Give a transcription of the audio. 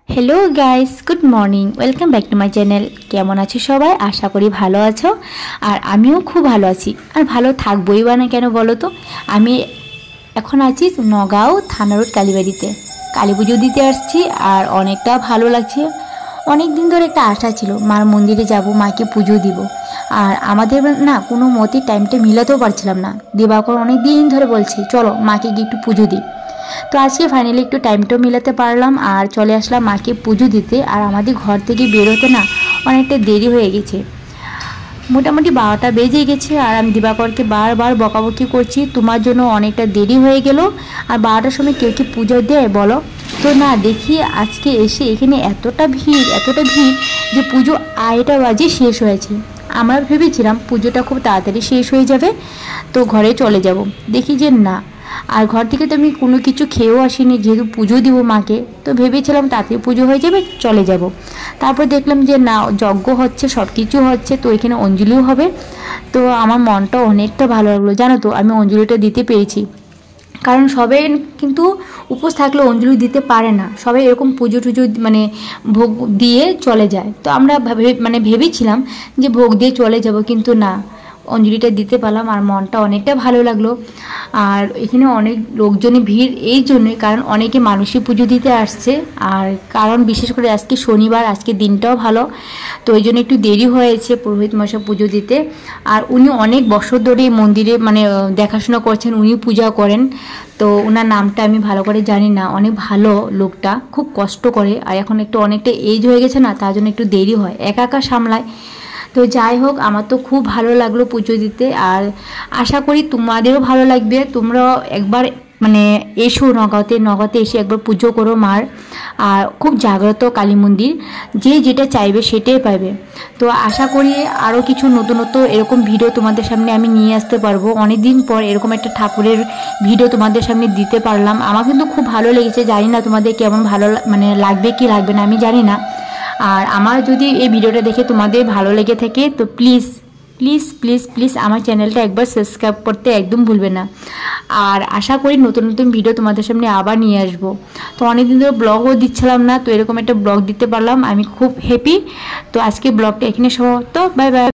Hello guys good morning welcome back to my channel. केमन आছো সবাই? আশা করি ভালো আছো আর আমিও খুব ভালো আছি আর ভালো থাকবই বা না কেন বলো তো। আমি এখন আছি নগাঁও থানা রোড কালীবাড়িতে, কালী পুজো দিতে আসছি আর অনেকটা ভালো লাগছে। অনেক দিন ধরে একটা আশা ছিল মার মন্দিরে যাব, মাকে পুজো দিব। আর আমাদের না কোনো মতে টাইমটা মিলাতেও পারছিলাম না। দিবাকর অনেক দিন ধরে বলছে চলো মাকে গিয়ে একটু পুজো দিই। তো আজকে ফাইনালি একটু টাইমটাও মিলাতে পারলাম আর চলে আসলাম মাকে পুজো দিতে। আর আমাদের ঘর থেকে বেরোতে না অনেকটা দেরি হয়ে গেছে, মোটামুটি 12টা বেজে গেছে। আর আমি দিবাকরকে বারবার বকাবকি করছি তোমার জন্য অনেকটা দেরি হয়ে গেল, আর 12টার সময় কেউ কি পুজো দেয় বলো? তো না দেখি আজকে এসে এখানে এতটা ভিড় যে পুজো 2:30 বাজে শেষ হয়েছে। আমরা ভেবেছিলাম পুজোটা খুব তাড়াতাড়ি শেষ হয়ে যাবে, তো ঘরে চলে যাব। দেখি যে না, আর ঘর থেকে তো আমি কোনো কিছু খেয়েও আসিনি, যেহেতু পুজো দিব মাকে, তো ভেবেছিলাম তাড়াতাড়ি পুজো হয়ে যাবে চলে যাব। তারপর দেখলাম যে না, যজ্ঞ হচ্ছে, সব কিছু হচ্ছে, তো এখানে অঞ্জলিও হবে। তো আমার মনটা অনেকটা ভালো লাগলো জানো তো, আমি অঞ্জলিটা দিতে পেরেছি। কারণ সবাই কিন্তু উপোস থাকলে অঞ্জলি দিতে পারে না, সবাই এরকম পুজো টুজো মানে ভোগ দিয়ে চলে যায়। তো আমরা ভেবেছিলাম যে ভোগ দিয়ে চলে যাব, কিন্তু না, অঞ্জলিটা দিতে পারলাম আর মনটা অনেকটা ভালো লাগলো। আর এখানে অনেক লোকজনই ভিড় এই জন্যই, কারণ অনেকে মানুষই পুজো দিতে আসছে। আর কারণ বিশেষ করে আজকে শনিবার, আজকে দিনটাও ভালো, তো ওই জন্য একটু দেরি হয়েছে পুরোহিত মশাই পুজো দিতে। আর উনি অনেক বছর ধরে মন্দিরে দেখাশোনা করছেন, উনি পূজা করেন। তো ওনার নামটা আমি ভালো করে জানি না, অনেক ভালো লোকটা, খুব কষ্ট করে। আর এখন একটু অনেকটা এজ হয়ে গেছে না, তার জন্য একটু দেরি হয়, একা একা সামলায়। তো যাই হোক, আমার তো খুব ভালো লাগলো পুজো দিতে, আর আশা করি তোমাদেরও ভালো লাগবে। তোমরাও একবার এসো নগাঁতে এসে একবার পুজো করো মার। আর খুব জাগ্রত কালী মন্দির, যে যেটা চাইবে সেটাই পাবে। তো আশা করি আরও কিছু নতুন এরকম ভিডিও তোমাদের সামনে আমি নিয়ে আসতে পারবো। অনেক দিন পর এরকম একটা ঠাকুরের ভিডিও তোমাদের সামনে দিতে পারলাম, আমার কিন্তু খুব ভালো লেগেছে। জানি না তোমাদের কেমন ভালো লাগবে কি লাগবে না আমি জানি না। আর আমার যদি এই ভিডিওটা দেখে তোমাদের ভালো লেগে থাকে তো প্লিজ প্লিজ প্লিজ প্লিজ আমার চ্যানেলটা একবার সাবস্ক্রাইব করতে একদম ভুলবে না। আর আশা করি নতুন নতুন ভিডিও তোমাদের সামনে আবার নিয়ে আসবো। তো অনেকদিন ধরে ব্লগও দিচ্ছিলাম না, তো এরকম একটা ব্লগ দিতে পারলাম, আমি খুব হ্যাপি। তো আজকে ব্লগটা এখানে সমাপ্ত, বাই বাই।